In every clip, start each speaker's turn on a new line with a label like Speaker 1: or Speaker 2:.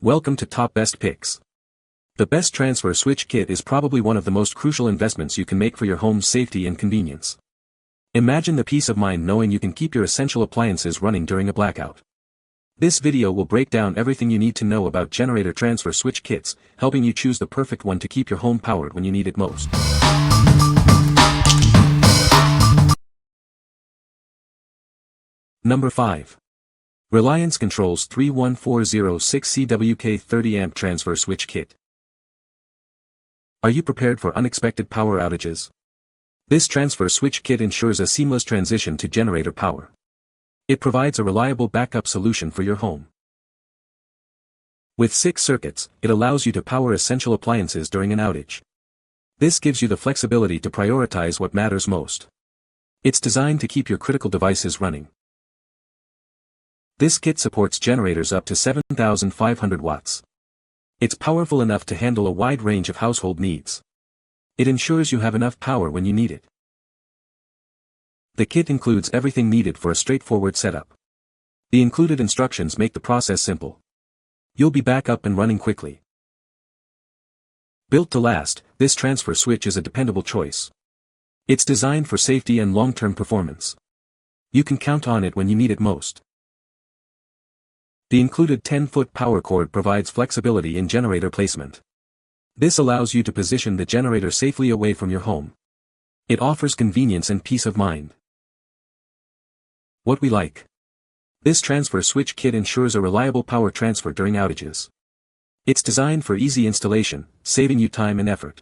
Speaker 1: Welcome to Top Best Picks. The best transfer switch kit is probably one of the most crucial investments you can make for your home's safety and convenience. Imagine the peace of mind knowing you can keep your essential appliances running during a blackout. This video will break down everything you need to know about generator transfer switch kits, helping you choose the perfect one to keep your home powered when you need it most. Number 5. Reliance Controls 31406 CWK 30 amp transfer switch kit. Are you prepared for unexpected power outages? This transfer switch kit ensures a seamless transition to generator power. It provides a reliable backup solution for your home. With 6 circuits, it allows you to power essential appliances during an outage. This gives you the flexibility to prioritize what matters most. It's designed to keep your critical devices running. This kit supports generators up to 7,500 watts. It's powerful enough to handle a wide range of household needs. It ensures you have enough power when you need it. The kit includes everything needed for a straightforward setup. The included instructions make the process simple. You'll be back up and running quickly. Built to last, this transfer switch is a dependable choice. It's designed for safety and long-term performance. You can count on it when you need it most. The included 10-foot power cord provides flexibility in generator placement. This allows you to position the generator safely away from your home. It offers convenience and peace of mind. What we like. This transfer switch kit ensures a reliable power transfer during outages. It's designed for easy installation, saving you time and effort.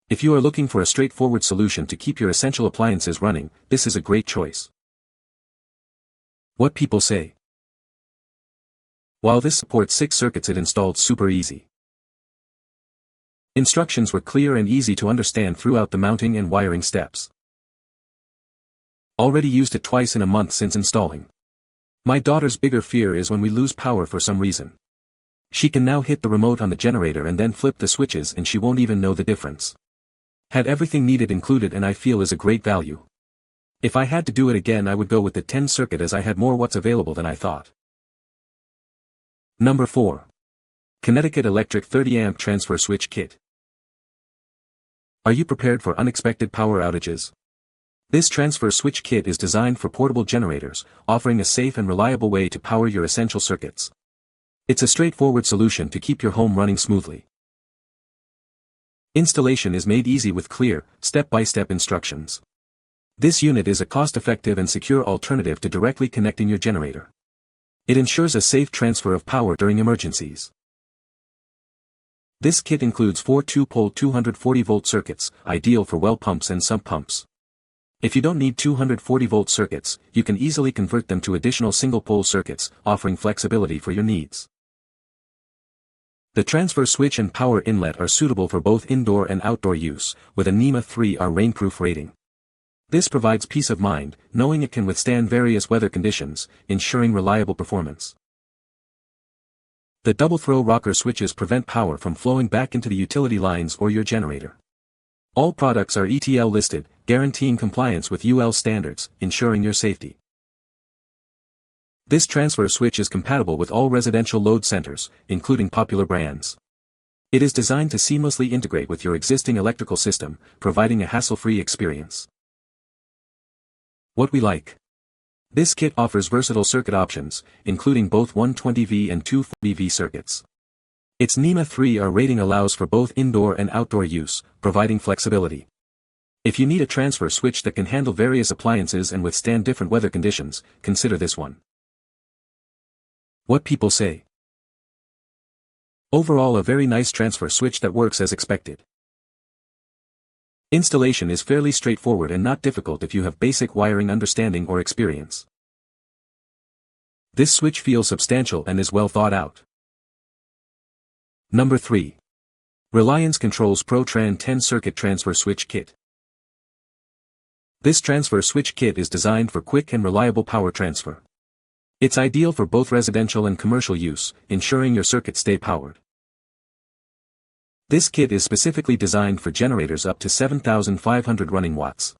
Speaker 1: If you are looking for a straightforward solution to keep your essential appliances running, this is a great choice. What people say. While this supports 6 circuits, it installed super easy. Instructions were clear and easy to understand throughout the mounting and wiring steps. Already used it twice in a month since installing. My daughter's bigger fear is when we lose power for some reason. She can now hit the remote on the generator and then flip the switches and she won't even know the difference. Had everything needed included and I feel is a great value. If I had to do it again I would go with the 10 circuit as I had more watts available than I thought. Number 4. Connecticut Electric 30 amp transfer switch kit. Are you prepared for unexpected power outages? This transfer switch kit is designed for portable generators, offering a safe and reliable way to power your essential circuits. It's a straightforward solution to keep your home running smoothly. Installation is made easy with clear, step-by-step instructions. This unit is a cost-effective and secure alternative to directly connecting your generator. It ensures a safe transfer of power during emergencies. This kit includes 4 2-pole 240-volt circuits, ideal for well pumps and sump pumps. If you don't need 240-volt circuits, you can easily convert them to additional single-pole circuits, offering flexibility for your needs. The transfer switch and power inlet are suitable for both indoor and outdoor use, with a NEMA 3R rainproof rating. This provides peace of mind, knowing it can withstand various weather conditions, ensuring reliable performance. The double-throw rocker switches prevent power from flowing back into the utility lines or your generator. All products are ETL listed, guaranteeing compliance with UL standards, ensuring your safety. This transfer switch is compatible with all residential load centers, including popular brands. It is designed to seamlessly integrate with your existing electrical system, providing a hassle-free experience. What we like. This kit offers versatile circuit options, including both 120V and 240V circuits. Its NEMA 3R rating allows for both indoor and outdoor use, providing flexibility. If you need a transfer switch that can handle various appliances and withstand different weather conditions, consider this one. What people say. Overall, a very nice transfer switch that works as expected. Installation is fairly straightforward and not difficult if you have basic wiring understanding or experience. This switch feels substantial and is well thought out. Number 3. Reliance Controls Pro Tran 10 Circuit Transfer Switch Kit. This transfer switch kit is designed for quick and reliable power transfer. It's ideal for both residential and commercial use, ensuring your circuits stay powered. This kit is specifically designed for generators up to 7,500 running watts.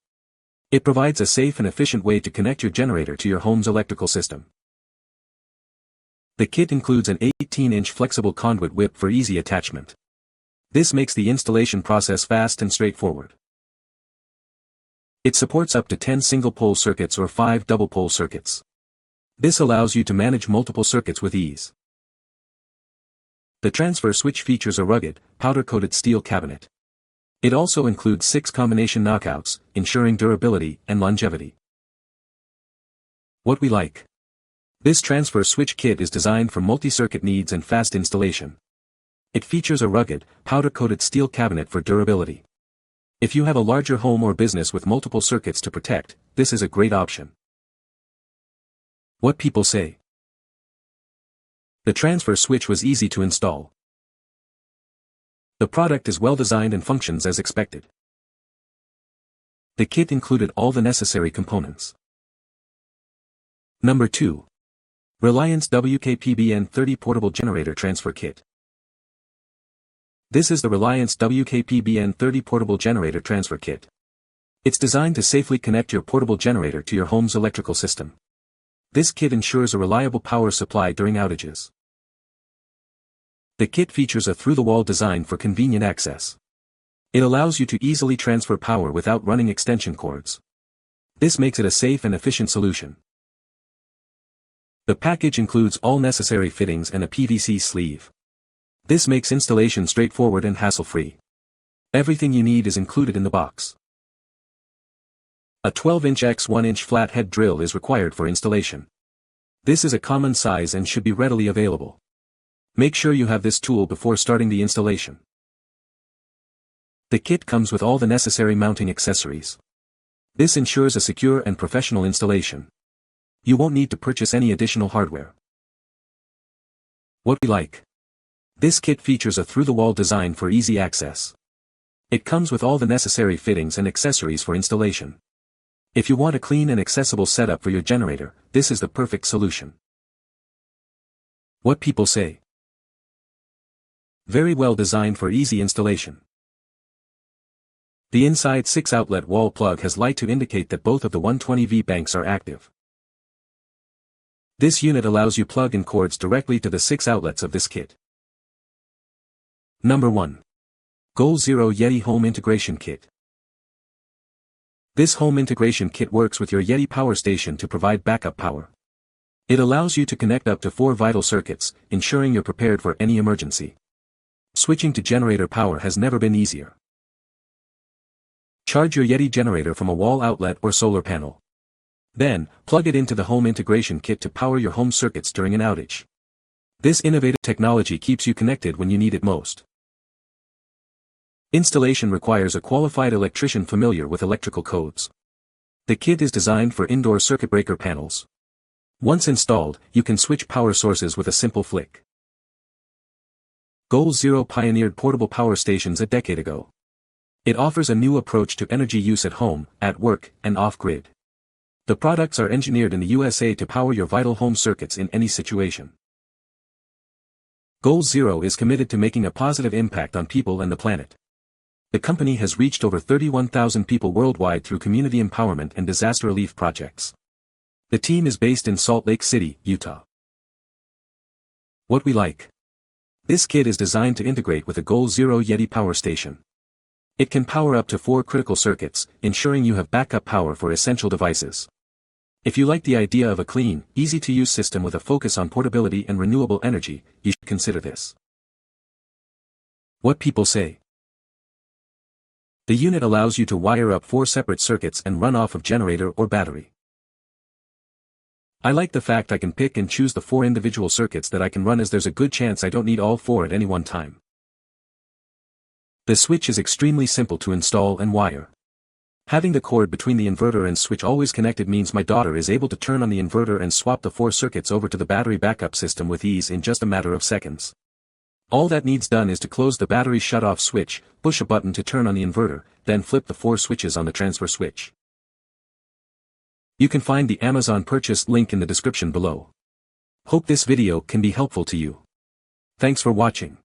Speaker 1: It provides a safe and efficient way to connect your generator to your home's electrical system. The kit includes an 18-inch flexible conduit whip for easy attachment. This makes the installation process fast and straightforward. It supports up to 10 single-pole circuits or 5 double-pole circuits. This allows you to manage multiple circuits with ease. The transfer switch features a rugged, powder-coated steel cabinet. It also includes 6 combination knockouts, ensuring durability and longevity. What we like. This transfer switch kit is designed for multi-circuit needs and fast installation. It features a rugged, powder-coated steel cabinet for durability. If you have a larger home or business with multiple circuits to protect, this is a great option. What people say. The transfer switch was easy to install. The product is well designed and functions as expected. The kit included all the necessary components. Number 2. Reliance WKPBN30 Portable Generator Transfer Kit. This is the Reliance WKPBN30 Portable Generator Transfer Kit. It's designed to safely connect your portable generator to your home's electrical system. This kit ensures a reliable power supply during outages. The kit features a through-the-wall design for convenient access. It allows you to easily transfer power without running extension cords. This makes it a safe and efficient solution. The package includes all necessary fittings and a PVC sleeve. This makes installation straightforward and hassle-free. Everything you need is included in the box. A 12-inch x 1-inch flathead drill is required for installation. This is a common size and should be readily available. Make sure you have this tool before starting the installation. The kit comes with all the necessary mounting accessories. This ensures a secure and professional installation. You won't need to purchase any additional hardware. What we like. This kit features a through-the-wall design for easy access. It comes with all the necessary fittings and accessories for installation. If you want a clean and accessible setup for your generator, this is the perfect solution. What people say. Very well designed for easy installation. The inside 6-outlet wall plug has light to indicate that both of the 120V banks are active. This unit allows you plug in cords directly to the 6 outlets of this kit. Number 1. Goal Zero Yeti Home Integration Kit. This home integration kit works with your Yeti power station to provide backup power. It allows you to connect up to 4 vital circuits, ensuring you're prepared for any emergency. Switching to generator power has never been easier. Charge your Yeti generator from a wall outlet or solar panel. Then, plug it into the home integration kit to power your home circuits during an outage. This innovative technology keeps you connected when you need it most. Installation requires a qualified electrician familiar with electrical codes. The kit is designed for indoor circuit breaker panels. Once installed, you can switch power sources with a simple flick. Goal Zero pioneered portable power stations a decade ago. It offers a new approach to energy use at home, at work, and off-grid. The products are engineered in the USA to power your vital home circuits in any situation. Goal Zero is committed to making a positive impact on people and the planet. The company has reached over 31,000 people worldwide through community empowerment and disaster relief projects. The team is based in Salt Lake City, Utah. What we like. This kit is designed to integrate with a Goal Zero Yeti power station. It can power up to 4 critical circuits, ensuring you have backup power for essential devices. If you like the idea of a clean, easy-to-use system with a focus on portability and renewable energy, you should consider this. What people say. The unit allows you to wire up 4 separate circuits and run off of generator or battery. I like the fact I can pick and choose the 4 individual circuits that I can run, as there's a good chance I don't need all 4 at any one time. The switch is extremely simple to install and wire. Having the cord between the inverter and switch always connected means my daughter is able to turn on the inverter and swap the 4 circuits over to the battery backup system with ease in just a matter of seconds. All that needs done is to close the battery shut-off switch, push a button to turn on the inverter, then flip the 4 switches on the transfer switch. You can find the Amazon purchase link in the description below. Hope this video can be helpful to you. Thanks for watching.